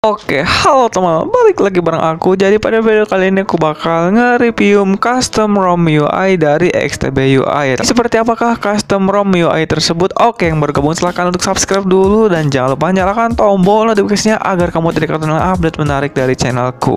Oke, halo teman, balik lagi bareng aku. Jadi pada video kali ini aku bakal nge-review custom ROM UI dari XTB UI. Seperti apakah custom ROM UI tersebut? Oke, yang bergabung silahkan untuk subscribe dulu dan jangan lupa nyalakan tombol notifikasinya agar kamu tidak ketinggalan update menarik dari channelku.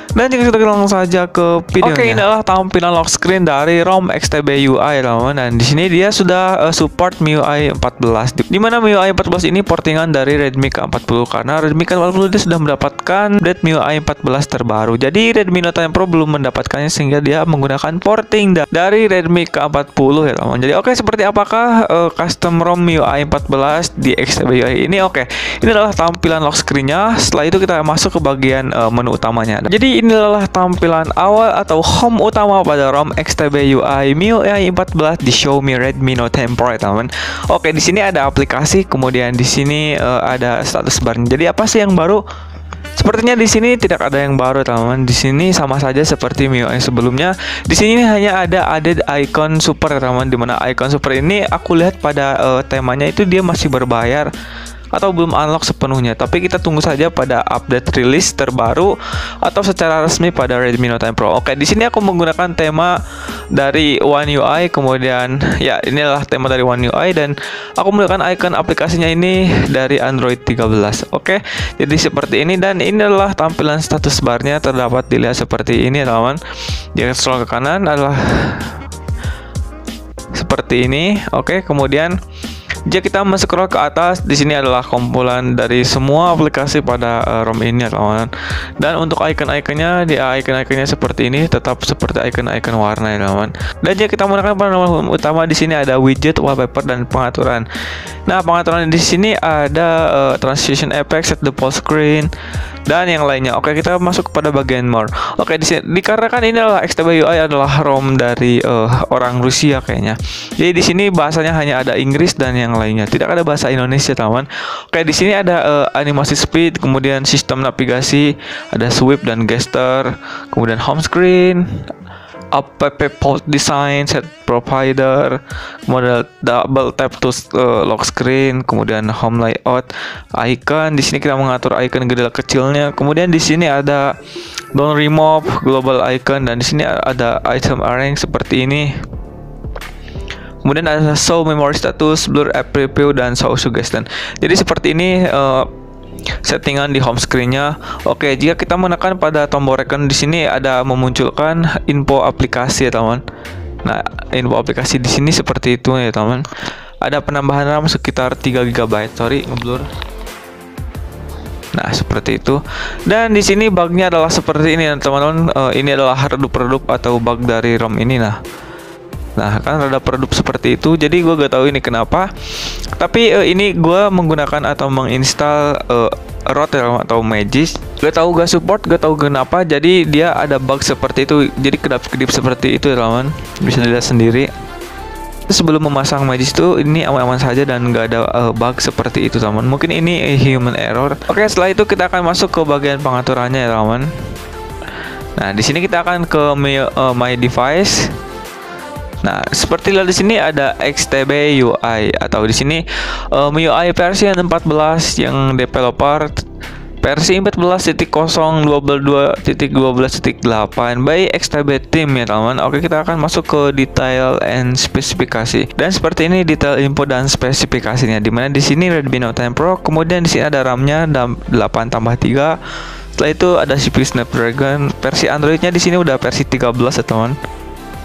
Dan jika kita langsung saja ke videonya. Oke, ini adalah tampilan lock screen dari ROM XTB UI, teman. Dan di sini dia sudah support MIUI 14. Di mana MIUI 14 ini portingan dari Redmi K40 karena Redmi K40 dia sudah mendapatkan update MIUI 14 terbaru. Jadi Redmi Note 10 Pro belum mendapatkannya sehingga dia menggunakan porting dari Redmi K40 ya, teman. Jadi oke, seperti apakah custom ROM MIUI 14 di XTB UI ini? Oke, ini adalah tampilan lock screen-nya. Setelah itu kita masuk ke bagian menu utamanya. Jadi ini adalah tampilan awal atau home utama pada ROM XTB UI MIUI 14 di Xiaomi Redmi Note 10 Pro, teman. Oke, di sini ada aplikasi, kemudian di sini ada status bar. Jadi apa sih yang baru? Sepertinya di sini tidak ada yang baru, teman. Di sini sama saja seperti MIUI sebelumnya. Di sini hanya ada added icon super, teman. Dimana icon super ini aku lihat pada temanya itu dia masih berbayar atau belum unlock sepenuhnya, tapi kita tunggu saja pada update rilis terbaru atau secara resmi pada Redmi Note 10 Pro. Oke, di sini aku menggunakan tema dari One UI, kemudian ya ini adalah tema dari One UI dan aku menggunakan icon aplikasinya ini dari Android 13. Oke, jadi seperti ini dan ini adalah tampilan status barnya, terdapat dilihat seperti ini, teman. Jika scroll ke kanan adalah seperti ini. Oke, kemudian jika kita scroll ke atas, di sini adalah kumpulan dari semua aplikasi pada ROM ini, teman. Dan untuk icon-iconnya, icon-iconnya seperti ini, tetap seperti icon-icon warna, ya, teman. Dan jika kita menggunakan panel utama, di sini ada widget, wallpaper, dan pengaturan. Nah, pengaturan di sini ada transition effect, set default screen, dan yang lainnya. Oke, kita masuk kepada bagian more. Oke, di sini dikarenakan ini adalah XTB UI adalah ROM dari orang Rusia kayaknya. Jadi di sini bahasanya hanya ada Inggris dan yang lainnya, tidak ada bahasa Indonesia, teman. Oke, di sini ada animasi speed, kemudian sistem navigasi, ada swipe dan gesture, kemudian home screen, app port design, set provider, kemudian double tap to lock screen, kemudian home layout, icon. Di sini kita mengatur icon gede kecilnya. Kemudian di sini ada don't remove, global icon, dan di sini ada item arrange seperti ini. Kemudian ada show memory status, blur app preview, dan show suggestion. Jadi seperti ini settingan di home screen-nya. Oke, jika kita menekan pada tombol recon di sini ada memunculkan info aplikasi, ya, teman. Nah, info aplikasi di sini seperti itu, ya, teman. Ada penambahan RAM sekitar 3 GB. Sorry, ngeblur. Nah, seperti itu. Dan di sini bugnya adalah seperti ini, teman-teman. Ini adalah redup atau bug dari ROM ini. Nah, kan rada redup seperti itu. Jadi gue gak tahu ini kenapa. Tapi ini gue menggunakan atau menginstal ROT atau Magis. Gak tahu gak support, gak tahu kenapa. Jadi dia ada bug seperti itu. Jadi kedap-kedip seperti itu, teman. Bisa dilihat sendiri. Sebelum memasang Magis itu ini aman-aman saja dan gak ada bug seperti itu, teman. Mungkin ini human error. Oke, setelah itu kita akan masuk ke bagian pengaturannya, ya, teman. Nah, di sini kita akan ke my device. Nah, seperti lihat di sini ada XTB UI atau di sini MIUI versi 14 yang developer versi 14.0.22.12.8 by XTB team, ya, teman. Oke, kita akan masuk ke detail and spesifikasi. Dan seperti ini detail info dan spesifikasinya. Dimana di sini Redmi Note 10 Pro, kemudian di sini ada RAM-nya 8+3. Setelah itu ada CPU Snapdragon. Versi Android-nya di sini udah versi 13, ya, teman.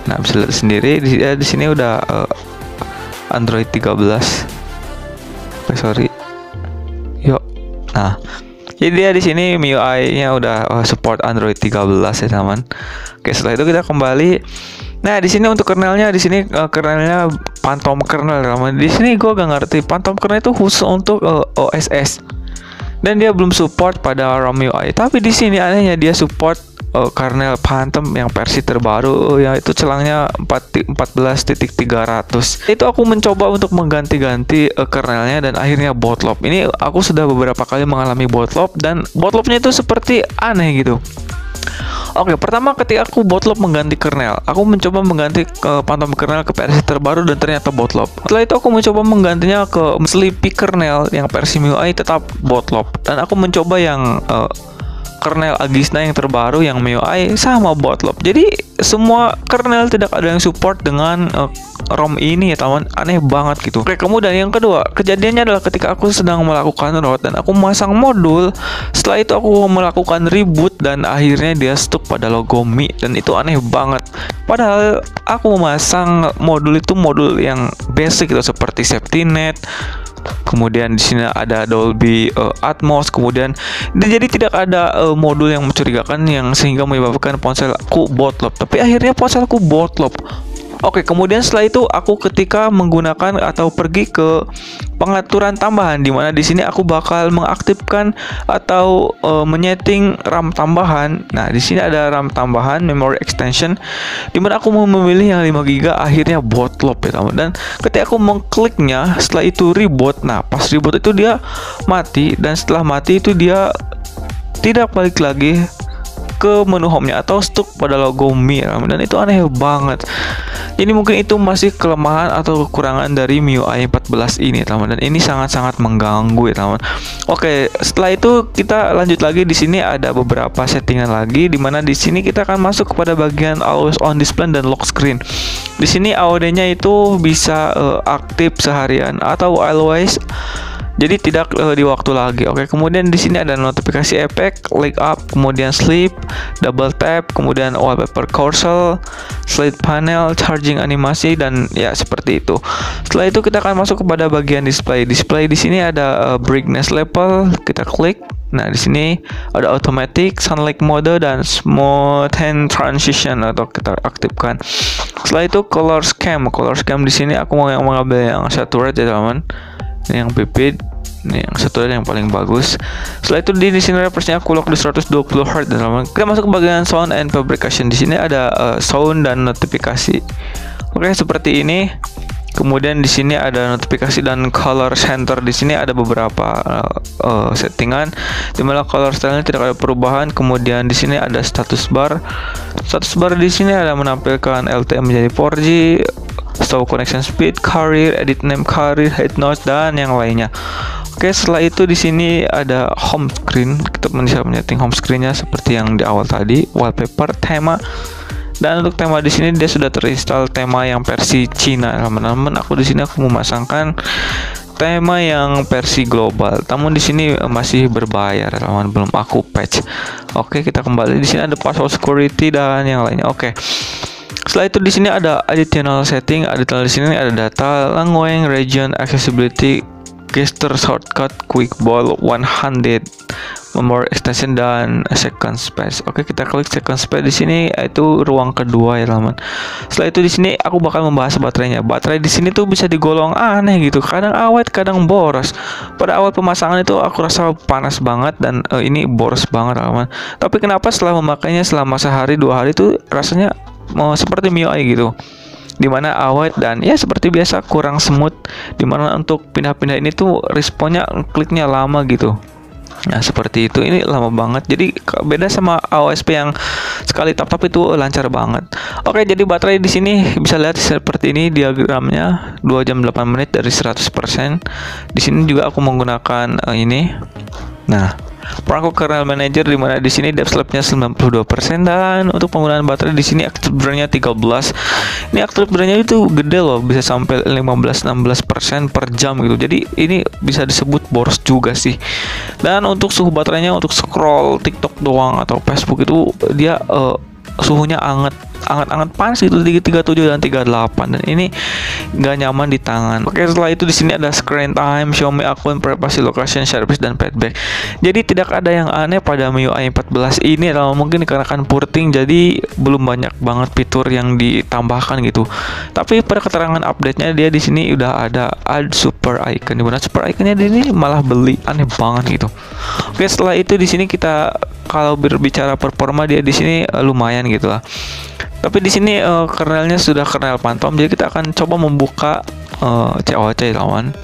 Nah, bisa lihat sendiri di sini udah Android 13. Oke, sorry. Yuk. Nah, jadi dia di sini MIUI-nya udah support Android 13, ya, teman. Oke, setelah itu kita kembali. Nah, di sini untuk kernelnya, di sini kernelnya Phantom kernel, teman. Di sini gua gak ngerti Phantom kernel itu khusus untuk OSS. Dan dia belum support pada ROM UI. Tapi di sini anehnya dia support kernel Phantom yang versi terbaru, yaitu celangnya 14.300. Itu aku mencoba untuk mengganti-ganti kernelnya dan akhirnya bootloop. Ini aku sudah beberapa kali mengalami bootloop dan bootloopnya itu seperti aneh gitu. Oke, pertama ketika aku bootloop mengganti kernel, aku mencoba mengganti Phantom kernel ke versi terbaru dan ternyata bootloop. Setelah itu aku mencoba menggantinya ke Sleepy kernel yang versi MIUI tetap bootloop, dan aku mencoba yang kernel Agisna yang terbaru yang MIUI sama bootloop. Jadi semua kernel tidak ada yang support dengan ROM ini ya teman, aneh banget gitu. Oke, kemudian yang kedua, kejadiannya adalah ketika aku sedang melakukan root dan aku memasang modul. Setelah itu aku melakukan reboot dan akhirnya dia stuck pada logo Mi, dan itu aneh banget. Padahal aku memasang modul itu modul yang basic gitu, seperti safety net. Kemudian di sini ada Dolby Atmos. Kemudian jadi tidak ada modul yang mencurigakan yang sehingga menyebabkan ponselku bootloop. Tapi akhirnya ponselku bootloop. Oke, kemudian setelah itu aku ketika menggunakan atau pergi ke pengaturan tambahan, di mana di sini aku bakal mengaktifkan atau menyeting RAM tambahan. Nah, di sini ada RAM tambahan, memory extension, di mana aku mau memilih yang 5 GB, akhirnya bootloop ya teman. Dan ketika aku mengkliknya, setelah itu reboot. Nah, pas reboot itu dia mati, dan setelah mati itu dia tidak balik lagi ke menu home-nya atau stuck pada logo Mi, dan itu aneh banget. Jadi mungkin itu masih kelemahan atau kekurangan dari MIUI 14 ini teman, dan ini sangat-sangat mengganggu ya teman. Oke, setelah itu kita lanjut lagi. Di sini ada beberapa settingan lagi, di mana di sini kita akan masuk kepada bagian always on display dan lock screen. Di sini AOD-nya itu bisa aktif seharian atau always, jadi tidak di waktu lagi. Oke, kemudian di sini ada notifikasi efek, wake up, kemudian sleep, double tap, kemudian wallpaper cursor, slide panel, charging animasi, dan ya seperti itu. Setelah itu kita akan masuk kepada bagian display. Display di sini ada brightness level, kita klik. Nah, di sini ada automatic, sunlight mode, dan smooth hand transition atau kita aktifkan. Setelah itu color scheme. Color scheme di sini aku mau mengambil yang saturate ya teman. Ini yang vivid, ini yang satu yang paling bagus. Setelah itu di sini reference-nya aku lock di 120 Hz dan teman. Kita masuk ke bagian sound and fabrication. Di sini ada sound dan notifikasi. Oke, seperti ini. Kemudian di sini ada notifikasi dan color center. Di sini ada beberapa settingan, dimana color style-nya tidak ada perubahan. Kemudian di sini ada status bar. Status bar di sini ada menampilkan LTE menjadi 4G, show connection speed, carrier, edit name carrier, head noise, dan yang lainnya. Oke, setelah itu di sini ada home screen. Kita bisa menyeting home screen-nya seperti yang di awal tadi, wallpaper, tema. Dan untuk tema di sini dia sudah terinstall tema yang versi Cina, teman-teman. Aku di sini aku memasangkan tema yang versi global. Namun di sini masih berbayar, teman, belum aku patch. Oke, kita kembali. Di sini ada password security dan yang lainnya. Oke. Setelah itu di sini ada additional setting. Additional di sini ada data, language, region, accessibility, gesture shortcut, quick ball 100, memory extension, dan second space. Oke, kita klik second space di sini, itu ruang kedua ya teman. Setelah itu di sini aku bakal membahas baterainya. Baterai di sini tuh bisa digolong aneh gitu, kadang awet, kadang boros. Pada awal pemasangan itu aku rasa panas banget, dan ini boros banget teman. Tapi kenapa setelah memakainya selama sehari 2 hari itu rasanya mau seperti MIUI gitu, dimana awet dan ya seperti biasa kurang smooth, dimana untuk pindah-pindah ini tuh responnya kliknya lama gitu. Nah, seperti itu, ini lama banget. Jadi beda sama AOSP yang sekali tap itu lancar banget. Oke, jadi baterai di sini bisa lihat seperti ini diagramnya, 2 jam 8 menit dari 100%. Di sini juga aku menggunakan ini. Nah, perangkat kernel manager, di mana di sini depth sleep-nya 92%, dan untuk penggunaan baterai di sini active drain-nya 13. Ini active drain-nya itu gede loh, bisa sampai 15-16% per jam gitu. Jadi ini bisa disebut boros juga sih. Dan untuk suhu baterainya untuk scroll TikTok doang atau Facebook itu dia suhunya anget panas itu 37 dan 38, dan ini nggak nyaman di tangan. Oke, setelah itu di sini ada screen time, Xiaomi akun, privacy, location, service, dan feedback. Jadi tidak ada yang aneh pada MIUI 14 ini, kalau mungkin dikarenakan porting jadi belum banyak banget fitur yang ditambahkan gitu. Tapi pada keterangan update-nya dia di sini udah ada add super icon, dimana super icon-nya di sini malah beli, aneh banget gitu. Oke, setelah itu di sini kita kalau berbicara performa dia di sini lumayan gitu lah. Tapi di sini kernelnya sudah kernel Phantom, jadi kita akan coba membuka COC lawan.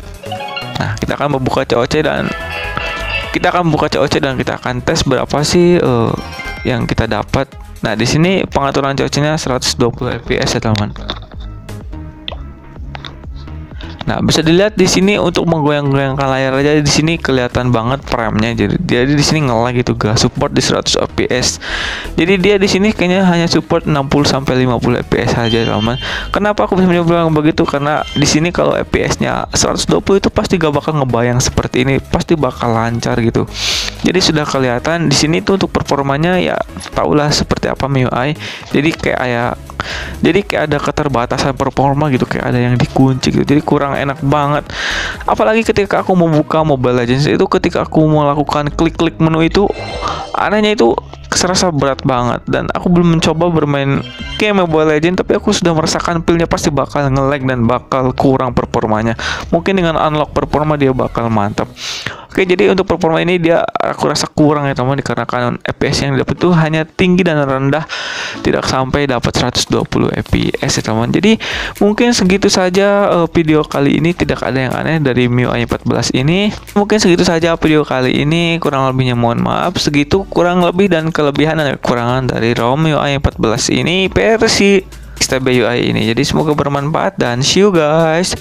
Nah, kita akan membuka COC dan kita akan tes berapa sih yang kita dapat Nah, di sini pengaturan cuacanya 120 fps ya teman. Nah, bisa dilihat di sini untuk menggoyang-goyangkan layar aja di sini kelihatan banget frame-nya. Jadi di sini nge-lag gitu, gak support di 100 fps. Jadi dia di sini kayaknya hanya support 60 sampai 50 fps saja, teman. Kenapa aku bisa bilang begitu? Karena di sini kalau fps-nya 120 itu pasti gak bakal ngebayang seperti ini, pasti bakal lancar gitu. Jadi sudah kelihatan di sini tuh untuk performanya ya tahulah seperti apa MIUI. Jadi kayak ada keterbatasan performa gitu, kayak ada yang dikunci gitu. Jadi kurang enak banget. Apalagi ketika aku membuka Mobile Legends itu, ketika aku melakukan klik-klik menu itu, anehnya itu serasa berat banget. Dan aku belum mencoba bermain game Mobile Legends, tapi aku sudah merasakan feel-nya pasti bakal nge-lag dan bakal kurang performanya. Mungkin dengan unlock performa dia bakal mantap. Oke, jadi untuk performa ini aku rasa kurang ya teman, dikarenakan FPS yang didapat itu hanya tinggi dan rendah, tidak sampai dapat 120 fps ya teman. Jadi mungkin segitu saja video kali ini, tidak ada yang aneh dari MIUI 14 ini. Mungkin segitu saja video kali ini, kurang lebihnya mohon maaf. Segitu kurang lebih dan kelebihan dan kekurangan dari ROM MIUI 14 ini versi XTB UI ini. Jadi semoga bermanfaat dan see you guys.